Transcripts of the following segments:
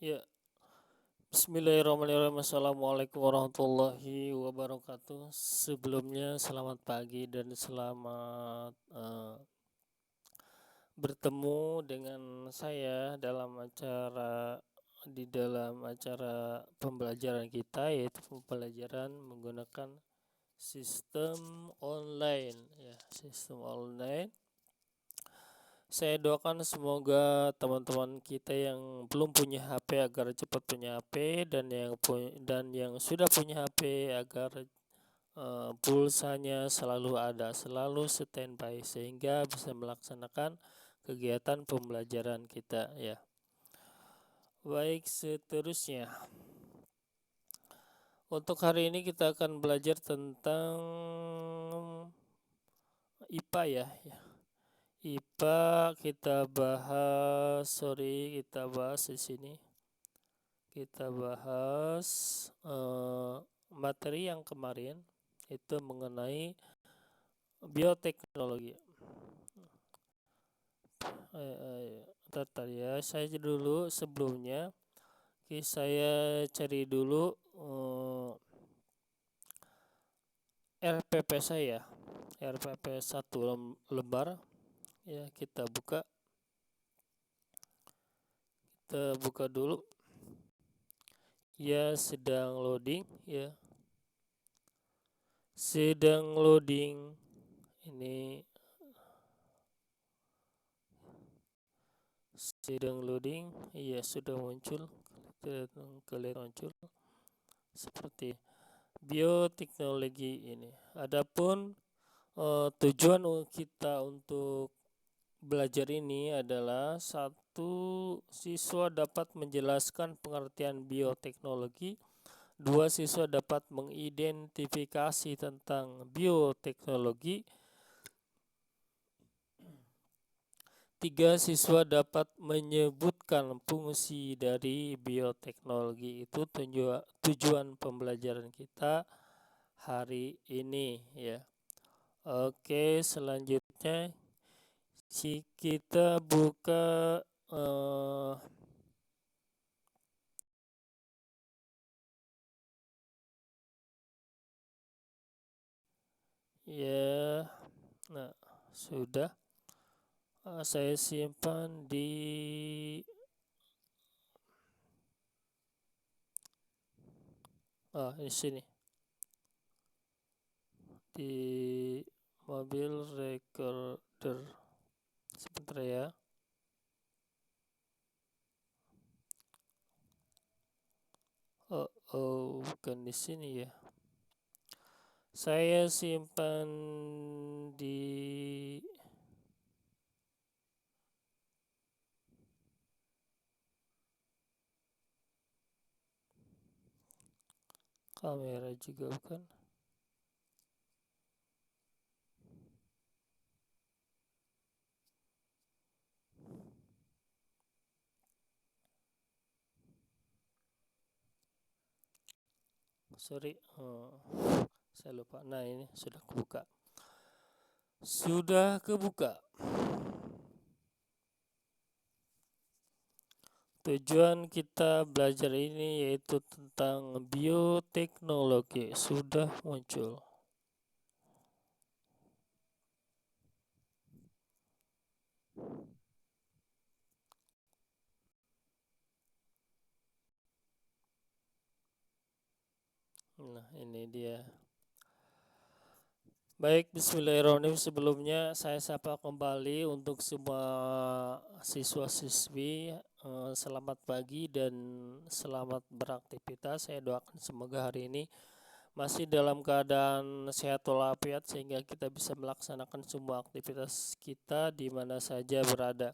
Ya, Bismillahirrahmanirrahim. Assalamualaikum warahmatullahi wabarakatuh. Sebelumnya selamat pagi dan selamat bertemu dengan saya di dalam acara pembelajaran kita, yaitu pembelajaran menggunakan sistem online ya, sistem online. Saya doakan semoga teman-teman kita yang belum punya HP agar cepat punya HP, dan yang sudah punya HP agar pulsanya selalu ada, selalu standby sehingga bisa melaksanakan kegiatan pembelajaran kita ya. Baik, seterusnya untuk hari ini kita akan belajar tentang IPA ya. IPA kita bahas di sini. Kita bahas materi yang kemarin itu mengenai bioteknologi. Bentar ya, saya dulu sebelumnya saya cari dulu RPP saya, RPP 1 lembar ya. Kita buka dulu ya, sedang loading ya, sedang loading ini, sedang loading. Iya, sudah muncul, kelihatan muncul seperti bioteknologi ini. Adapun tujuan kita untuk belajar ini adalah: satu, siswa dapat menjelaskan pengertian bioteknologi; dua, siswa dapat mengidentifikasi tentang bioteknologi; tiga, siswa dapat menyebutkan fungsi dari bioteknologi. Itu tujuan pembelajaran kita hari ini ya. Oke, selanjutnya kita buka ya. Nah, sudah saya simpan di sini di mobil recorder. Sebentar ya. Bukan di sini ya. Saya simpan di kamera juga bukan. Sorry, saya lupa. Nah, ini sudah kebuka. Sudah kebuka. Tujuan kita belajar ini yaitu tentang bioteknologi. Sudah muncul. Nah, ini dia. Baik, bismillahirrahmanirrahim. Sebelumnya saya sapa kembali untuk semua siswa-siswi. Selamat pagi dan selamat beraktivitas. Saya doakan semoga hari ini masih dalam keadaan sehat walafiat sehingga kita bisa melaksanakan semua aktivitas kita di mana saja berada.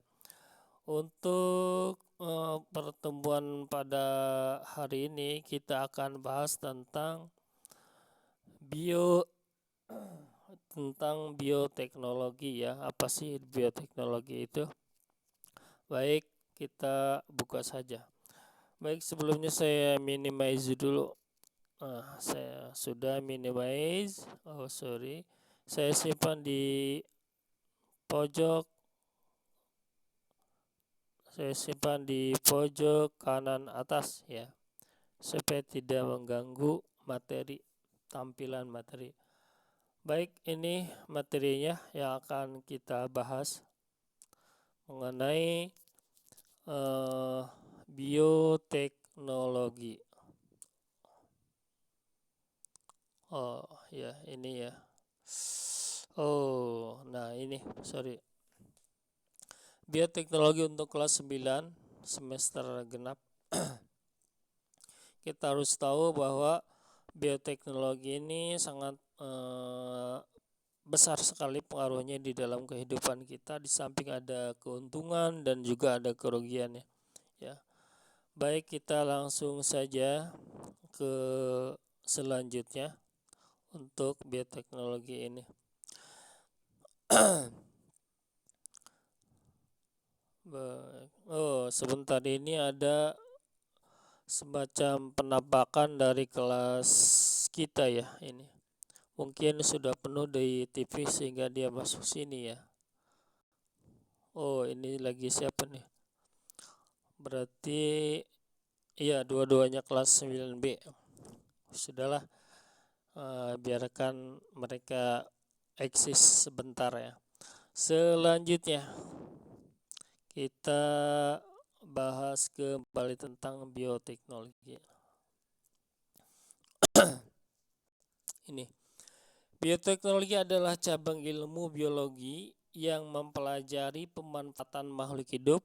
Untuk pertemuan pada hari ini kita akan bahas tentang bioteknologi ya. Apa sih bioteknologi itu? Baik, kita buka saja. Baik, sebelumnya saya minimize dulu. Saya sudah minimize. Sorry. Saya simpan di pojok Saya simpan di pojok kanan atas ya, supaya tidak mengganggu tampilan materi. Baik, ini materinya yang akan kita bahas mengenai bioteknologi. Oh ya, ini ya. Oh, nah ini, sorry. Bioteknologi untuk kelas 9 semester genap. Kita harus tahu bahwa bioteknologi ini sangat besar sekali pengaruhnya di dalam kehidupan kita, di samping ada keuntungan dan juga ada kerugiannya ya. Baik, kita langsung saja ke selanjutnya untuk bioteknologi ini. Oh, sebentar, ini ada semacam penampakan dari kelas kita ya ini. Mungkin sudah penuh di TV sehingga dia masuk sini ya. Oh, ini lagi siapa nih? Berarti iya, dua-duanya kelas 9B. Sudahlah, biarkan mereka eksis sebentar ya. Selanjutnya kita bahas kembali tentang bioteknologi. Ini, bioteknologi adalah cabang ilmu biologi yang mempelajari pemanfaatan makhluk hidup,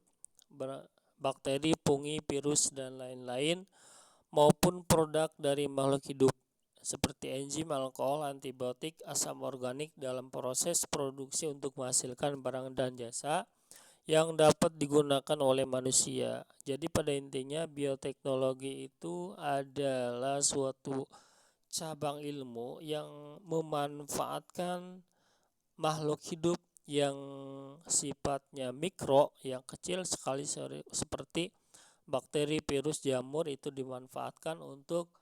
bakteri, fungi, virus, dan lain-lain, maupun produk dari makhluk hidup seperti enzim, alkohol, antibiotik, asam organik dalam proses produksi untuk menghasilkan barang dan jasa yang dapat digunakan oleh manusia. Jadi pada intinya bioteknologi itu adalah suatu cabang ilmu yang memanfaatkan makhluk hidup yang sifatnya mikro, yang kecil sekali seperti bakteri, virus, jamur, itu dimanfaatkan untuk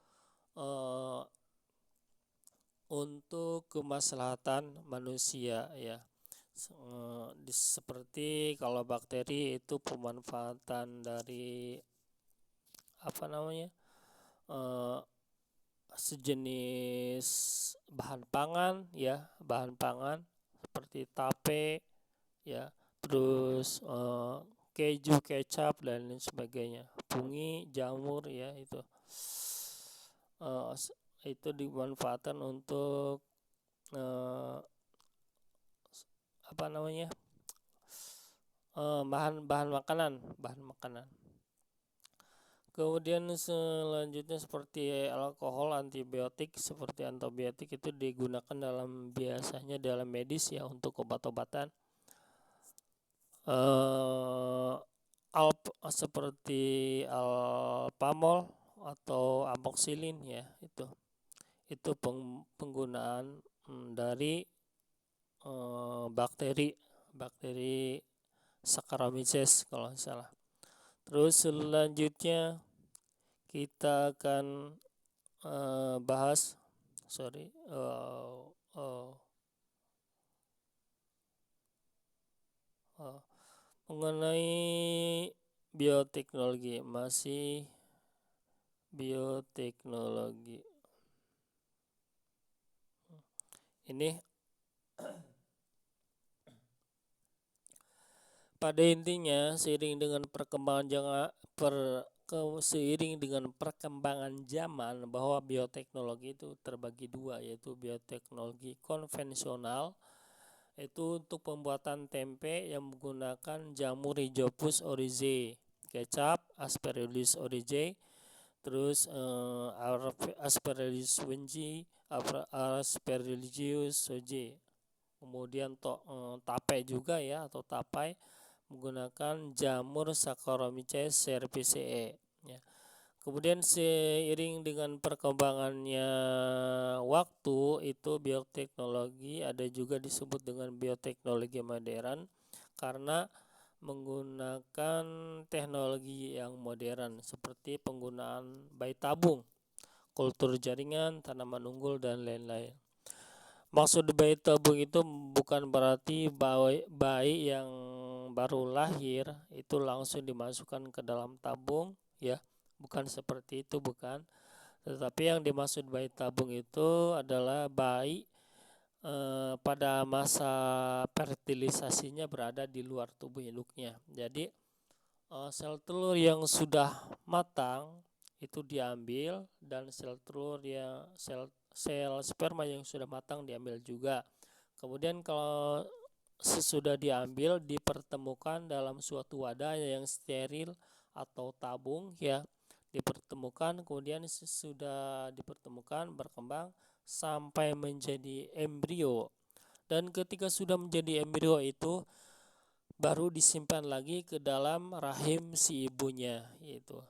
kemaslahatan manusia ya. Seperti kalau bakteri itu pemanfaatan dari sejenis bahan pangan ya, bahan pangan seperti tape ya, terus keju, kecap, dan lain sebagainya. Fungi, jamur ya, itu dimanfaatkan untuk bahan makanan. Kemudian selanjutnya seperti alkohol, antibiotik, seperti antibiotik itu digunakan biasanya dalam medis ya, untuk obat-obatan. Seperti alpamol atau amoxicillin ya, itu penggunaan dari bakteri Saccharomyces kalau tidak salah. Terus selanjutnya kita akan bahas mengenai bioteknologi, masih bioteknologi. Ini pada intinya seiring dengan perkembangan zaman, bahwa bioteknologi itu terbagi dua, yaitu bioteknologi konvensional, itu untuk pembuatan tempe yang menggunakan jamur Rhizopus oryzae, kecap Aspergillus oryzae, terus Aspergillus wenji, Aspergillus soje. Kemudian tape juga ya, atau tapai menggunakan jamur Saccharomyces cerevisiae ya. Kemudian seiring dengan perkembangannya waktu, itu bioteknologi ada juga disebut dengan bioteknologi modern karena menggunakan teknologi yang modern seperti penggunaan bayi tabung, kultur jaringan, tanaman unggul, dan lain-lain. Maksud bayi tabung itu bukan berarti bayi yang baru lahir itu langsung dimasukkan ke dalam tabung ya, bukan seperti itu, bukan. Tetapi yang dimaksud bayi tabung itu adalah bayi pada masa fertilisasinya berada di luar tubuh induknya. Jadi sel telur yang sudah matang itu diambil, dan sel telur yang sel sperma yang sudah matang diambil juga. Kemudian kalau sesudah diambil dipertemukan dalam suatu wadah yang steril atau tabung ya, dipertemukan, kemudian sesudah dipertemukan berkembang sampai menjadi embrio, dan ketika sudah menjadi embrio itu baru disimpan lagi ke dalam rahim si ibunya, yaitu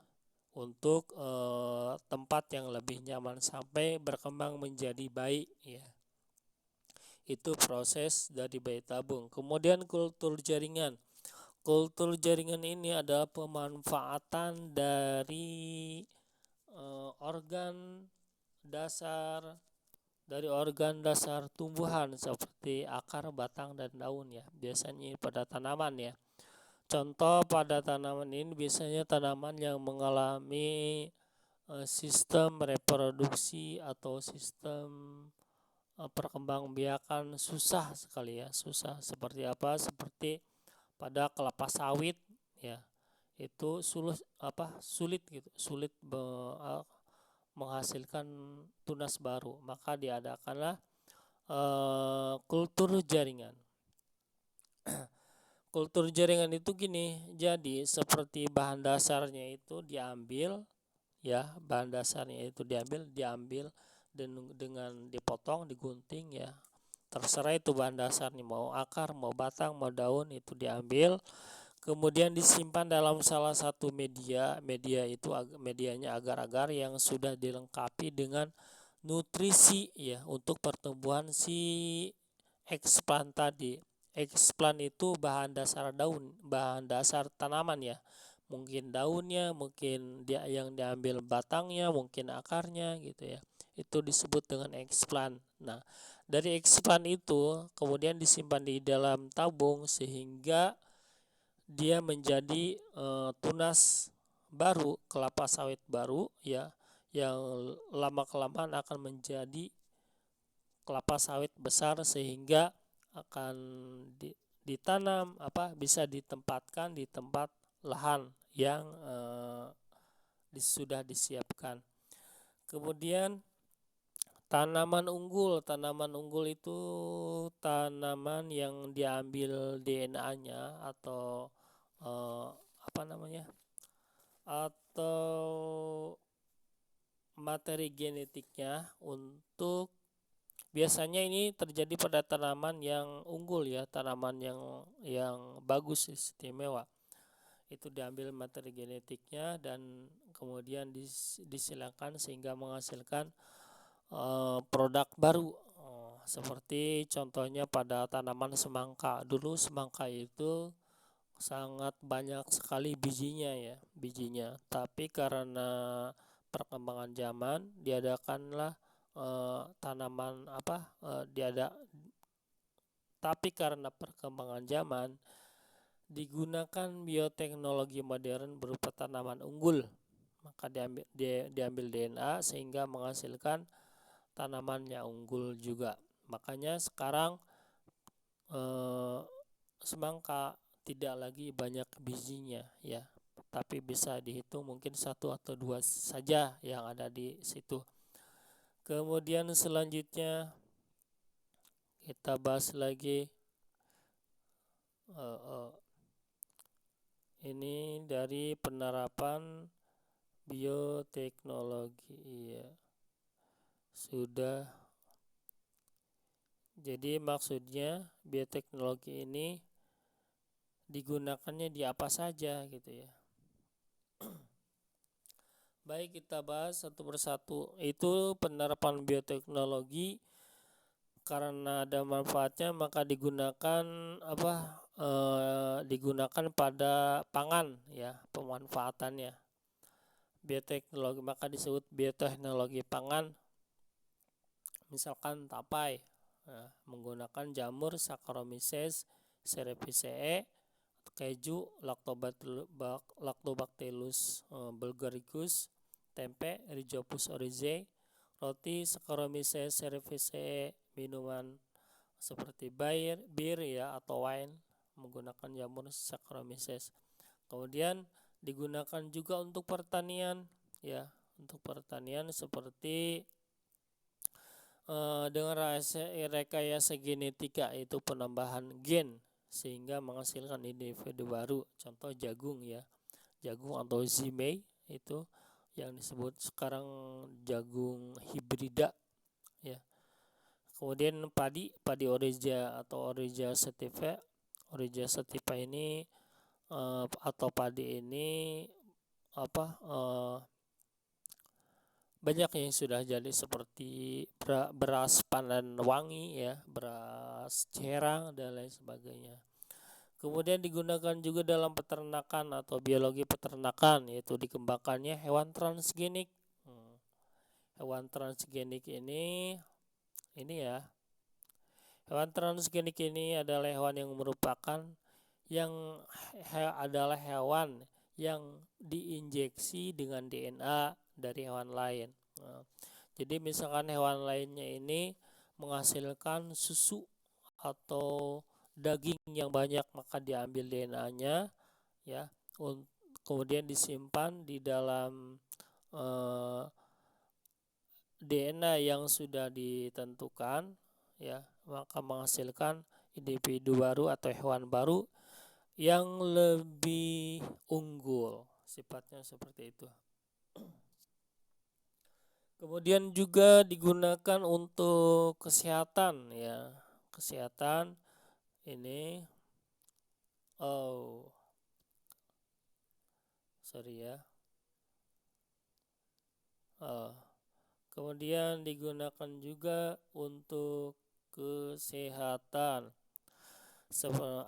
untuk tempat yang lebih nyaman sampai berkembang menjadi bayi ya. Itu proses dari bayi tabung. Kemudian kultur jaringan. Kultur jaringan ini adalah pemanfaatan dari organ dasar tumbuhan seperti akar, batang, dan daun ya. Biasanya pada tanaman ya. Contoh pada tanaman ini biasanya tanaman yang mengalami sistem reproduksi atau sistem perkembangbiakan susah sekali ya, susah. Seperti apa? Seperti pada kelapa sawit ya. Itu sulit gitu, sulit menghasilkan tunas baru. Maka diadakanlah kultur jaringan. Kultur jaringan itu gini, jadi seperti bahan dasarnya itu diambil ya, bahan dasarnya itu diambil dan dengan dipotong, digunting ya. Terserah itu bahan dasarnya, mau akar, mau batang, mau daun, itu diambil. Kemudian disimpan dalam salah satu media itu medianya agar-agar yang sudah dilengkapi dengan nutrisi ya untuk pertumbuhan si eksplan tadi. Eksplan itu bahan dasar daun, bahan dasar tanaman ya. Mungkin daunnya, mungkin dia yang diambil batangnya, mungkin akarnya gitu ya. Itu disebut dengan eksplan. Nah, dari eksplan itu kemudian disimpan di dalam tabung sehingga dia menjadi tunas baru, kelapa sawit baru ya, yang lama kelamaan akan menjadi kelapa sawit besar sehingga akan ditanam bisa ditempatkan di tempat lahan yang sudah disiapkan. Kemudian tanaman unggul itu tanaman yang diambil DNA-nya atau apa namanya, atau materi genetiknya untuk, biasanya ini terjadi pada tanaman yang unggul ya, tanaman yang bagus, istimewa. Itu diambil materi genetiknya dan kemudian disilakan sehingga menghasilkan produk baru. Seperti contohnya pada tanaman semangka. Dulu semangka itu sangat banyak sekali bijinya. Tapi karena perkembangan zaman diadakanlah tanaman tapi karena perkembangan zaman digunakan bioteknologi modern berupa tanaman unggul. Maka diambil DNA sehingga menghasilkan tanamannya unggul juga. Makanya sekarang semangka tidak lagi banyak bijinya ya, tapi bisa dihitung mungkin satu atau dua saja yang ada di situ. Kemudian selanjutnya kita bahas lagi ini dari penerapan bioteknologi ya. Sudah. Jadi maksudnya bioteknologi ini digunakannya di apa saja gitu ya. Baik, kita bahas satu persatu. Itu penerapan bioteknologi karena ada manfaatnya maka digunakan digunakan pada pangan ya, pemanfaatannya. Bioteknologi maka disebut bioteknologi pangan. Misalkan tapai. menggunakan jamur Saccharomyces cerevisiae, keju Lactobacillus bulgaricus, tempe Rhizopus oryzae, roti Saccharomyces cerevisiae, minuman seperti bir ya atau wine menggunakan jamur Saccharomyces. Kemudian digunakan juga untuk pertanian ya, untuk pertanian seperti dengan rekayasa genetika, itu penambahan gen sehingga menghasilkan individu baru. Contoh jagung ya, jagung atau zimei itu yang disebut sekarang jagung hibrida ya. Kemudian padi Oryza atau Oryza sativa. Oryza sativa ini atau padi ini banyak yang sudah jadi seperti beras pandan wangi ya, beras cerang dan lain sebagainya. Kemudian digunakan juga dalam peternakan atau biologi peternakan, yaitu dikembangkannya hewan transgenik. Hewan transgenik ini ya, hewan transgenik ini adalah hewan yang merupakan adalah hewan yang diinjeksi dengan DNA dari hewan lain. Jadi misalkan hewan lainnya ini menghasilkan susu atau daging yang banyak, maka diambil DNA-nya ya, kemudian disimpan di dalam DNA yang sudah ditentukan ya, maka menghasilkan individu baru atau hewan baru yang lebih unggul, sifatnya seperti itu. Kemudian juga digunakan untuk kesehatan ya, kesehatan ini kemudian digunakan juga untuk kesehatan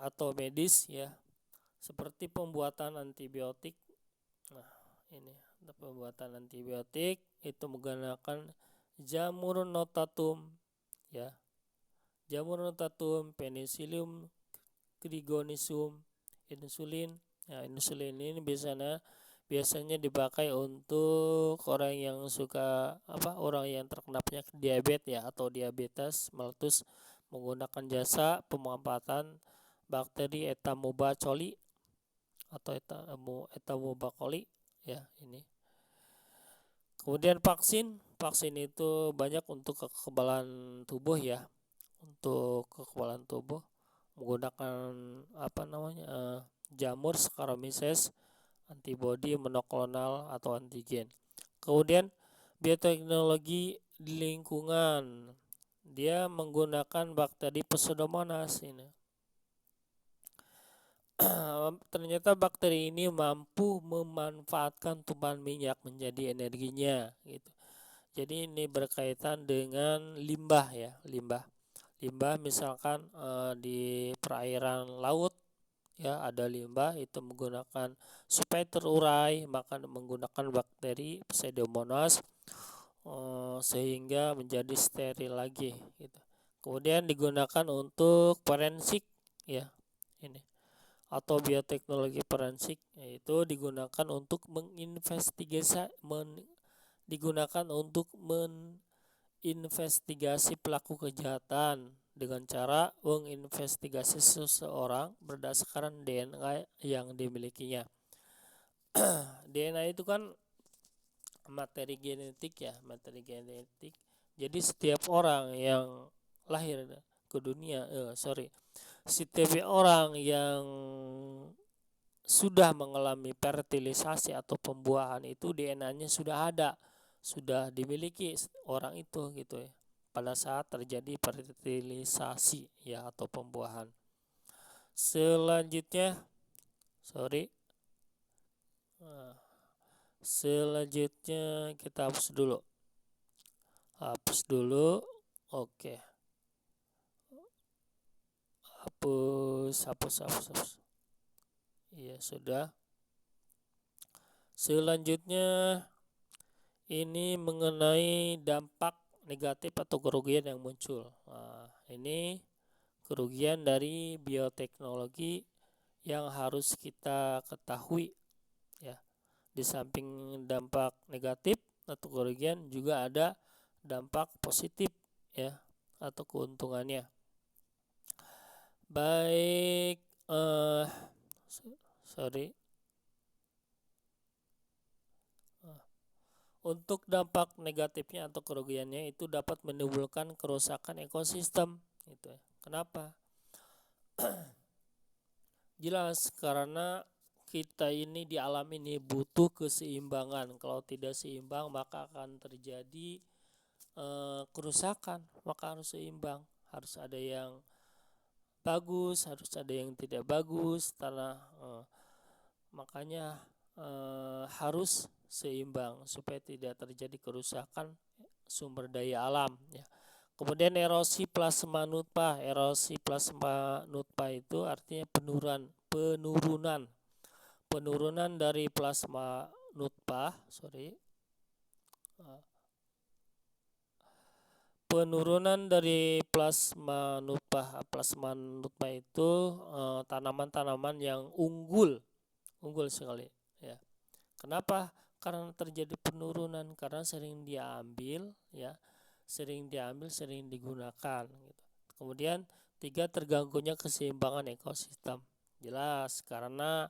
atau medis ya, seperti pembuatan antibiotik. Nah, ini pembuatan antibiotik itu menggunakan jamur notatum ya, jamur notatum, penicillium grigonisum, insulin. Ya, insulin ini biasanya dipakai untuk orang yang orang yang terkena penyakit diabetes ya atau diabetes meletus, menggunakan jasa pemanfaatan bakteri Ethambutol atau Ethambutol ya ini. Kemudian vaksin itu banyak untuk kekebalan tubuh ya, untuk kekebalan tubuh menggunakan jamur Saccharomyces, antibodi monoklonal atau antigen. Kemudian bioteknologi di lingkungan, dia menggunakan bakteri Pseudomonas ini. Ternyata bakteri ini mampu memanfaatkan tumpahan minyak menjadi energinya gitu. Jadi ini berkaitan dengan limbah ya, limbah misalkan di perairan laut ya, ada limbah itu menggunakan supaya terurai, maka menggunakan bakteri Pseudomonas sehingga menjadi steril lagi gitu. Kemudian digunakan untuk forensik ya, ini atau bioteknologi forensik, yaitu digunakan untuk menginvestigasi pelaku kejahatan dengan cara menginvestigasi seseorang berdasarkan DNA yang dimilikinya. DNA itu kan materi genetik ya, materi genetik. Jadi setiap orang yang lahir ke dunia, setiap orang yang sudah mengalami fertilisasi atau pembuahan itu DNA-nya sudah ada, sudah dimiliki orang itu gitu ya, pada saat terjadi fertilisasi ya atau pembuahan. Selanjutnya kita hapus dulu. Oke. Hapus. Iya, sudah. Selanjutnya ini mengenai dampak negatif atau kerugian yang muncul. Nah, ini kerugian dari bioteknologi yang harus kita ketahui ya. Di samping dampak negatif atau kerugian juga ada dampak positif ya atau keuntungannya. Baik, sorry. Untuk dampak negatifnya atau kerugiannya itu dapat menimbulkan kerusakan ekosistem gitu ya. Kenapa? Jelas karena kita ini di alam ini butuh keseimbangan. Kalau tidak seimbang maka akan terjadi kerusakan. Maka harus seimbang. Harus ada yang bagus, harus ada yang tidak bagus. Makanya harus seimbang supaya tidak terjadi kerusakan sumber daya alam ya. Kemudian erosi plasma nutpa. Erosi plasma nutpa itu artinya penurunan dari plasma nutpa, penurunan dari plasma nutpa. Plasma nutpa itu tanaman-tanaman yang unggul sekali ya. Kenapa? Karena terjadi penurunan karena sering diambil, sering digunakan gitu. Kemudian 3, terganggunya keseimbangan ekosistem. Jelas karena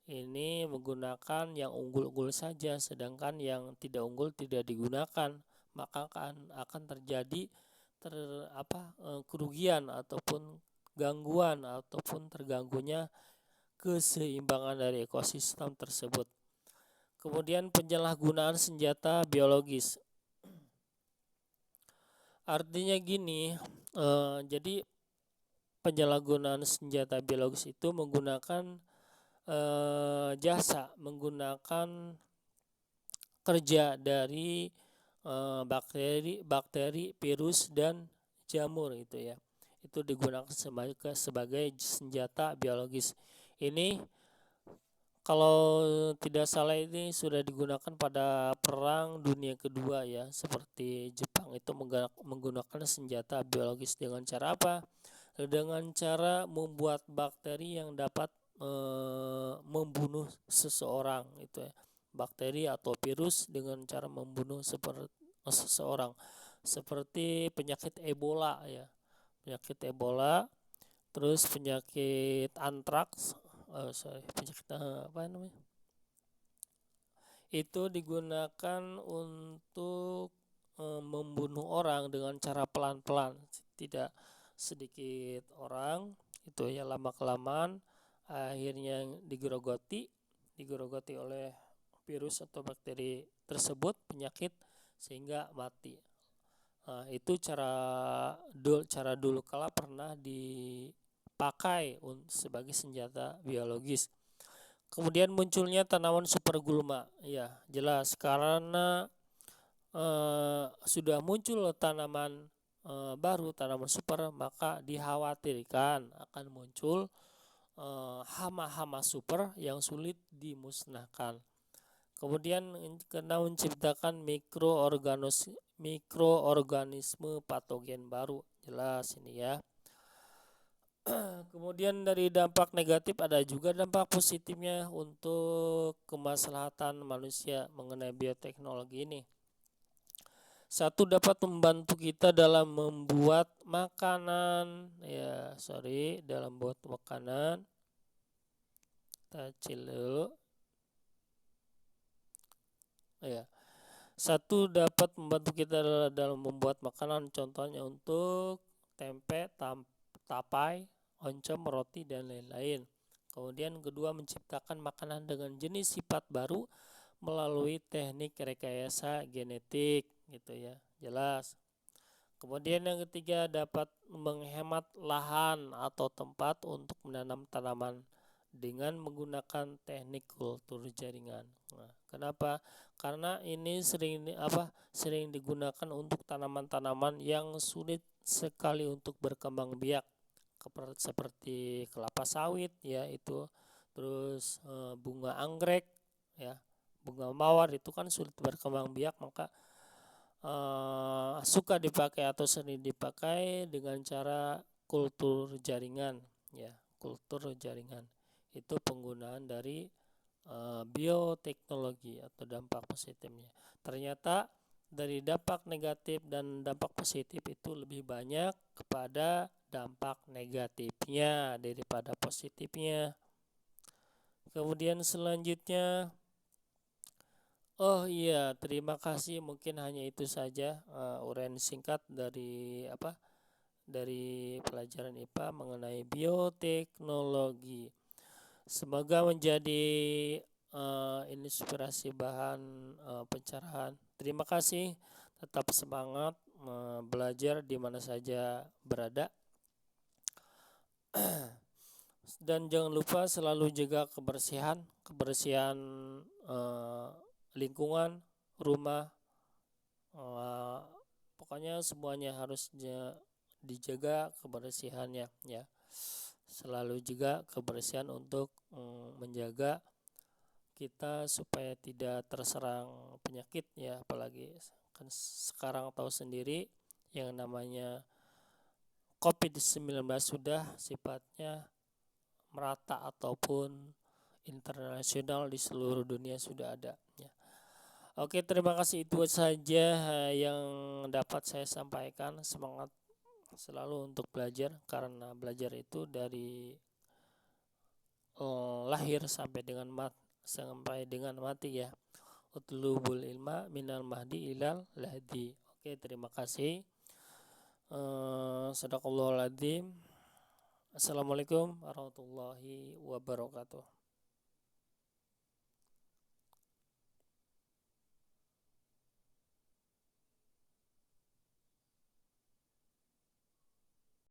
ini menggunakan yang unggul-unggul saja, sedangkan yang tidak unggul tidak digunakan, maka akan terjadi kerugian ataupun gangguan ataupun terganggunya keseimbangan dari ekosistem tersebut. Kemudian penyalahgunaan senjata biologis. Artinya gini, jadi penyalahgunaan senjata biologis itu menggunakan menggunakan kerja dari bakteri, virus dan jamur itu ya. Itu digunakan sebagai senjata biologis. Ini kalau tidak salah ini sudah digunakan pada Perang Dunia Kedua ya, seperti Jepang itu menggunakan senjata biologis dengan cara apa? Dengan cara membuat bakteri yang dapat membunuh seseorang itu ya. Bakteri atau virus dengan cara membunuh seseorang. Seperti penyakit Ebola ya. Penyakit Ebola, terus penyakit antraks, penyakit apa namanya? Itu digunakan untuk membunuh orang dengan cara pelan-pelan, tidak sedikit orang itu ya, lama-kelamaan akhirnya digerogoti oleh virus atau bakteri tersebut, penyakit, sehingga mati. Nah, itu cara dulu kala pernah dipakai sebagai senjata biologis. Kemudian munculnya tanaman supergulma, ya jelas karena sudah muncul tanaman baru, tanaman super, maka dikhawatirkan akan muncul hama-hama super yang sulit dimusnahkan. Kemudian kena menciptakan mikroorganisme patogen baru, jelas ini ya. Kemudian dari dampak negatif ada juga dampak positifnya untuk kemaslahatan manusia mengenai bioteknologi ini. 1, dapat membantu kita dalam membuat makanan dalam membuat makanan. Kita kecil dulu ya. 1, dapat membantu kita dalam membuat makanan, contohnya untuk tempe, tapai, oncom, roti, dan lain-lain. Kemudian kedua, menciptakan makanan dengan jenis sifat baru melalui teknik rekayasa genetik gitu ya, jelas. Kemudian yang ketiga, dapat menghemat lahan atau tempat untuk menanam tanaman dengan menggunakan teknik kultur jaringan. Nah, kenapa? Karena ini sering digunakan untuk tanaman-tanaman yang sulit sekali untuk berkembang biak, seperti kelapa sawit ya itu, terus bunga anggrek ya, bunga mawar itu kan sulit berkembang biak, maka suka dipakai atau sering dipakai dengan cara kultur jaringan, ya. Kultur jaringan itu penggunaan dari bioteknologi atau dampak positifnya. Ternyata dari dampak negatif dan dampak positif itu lebih banyak kepada dampak negatifnya daripada positifnya. Kemudian selanjutnya, oh iya, terima kasih. Mungkin hanya itu saja uraian singkat dari dari pelajaran IPA mengenai bioteknologi. Semoga menjadi inspirasi bahan pencerahan. Terima kasih. Tetap semangat belajar di mana saja berada. Dan jangan lupa selalu jaga kebersihan lingkungan, rumah. Pokoknya semuanya harus dijaga kebersihannya, ya. Selalu juga kebersihan untuk menjaga kita supaya tidak terserang penyakit, ya. Apalagi kan sekarang tahu sendiri yang namanya COVID-19 sudah sifatnya merata ataupun internasional, di seluruh dunia sudah ada, ya. Oke, terima kasih, itu saja yang dapat saya sampaikan. Semangat selalu untuk belajar, karena belajar itu dari lahir sampai dengan mati, ya. Utlubul ilma minal mahdi ilal lahdi. Oke, terima kasih. Sadaqallahul adzim. Assalamualaikum warahmatullahi wabarakatuh.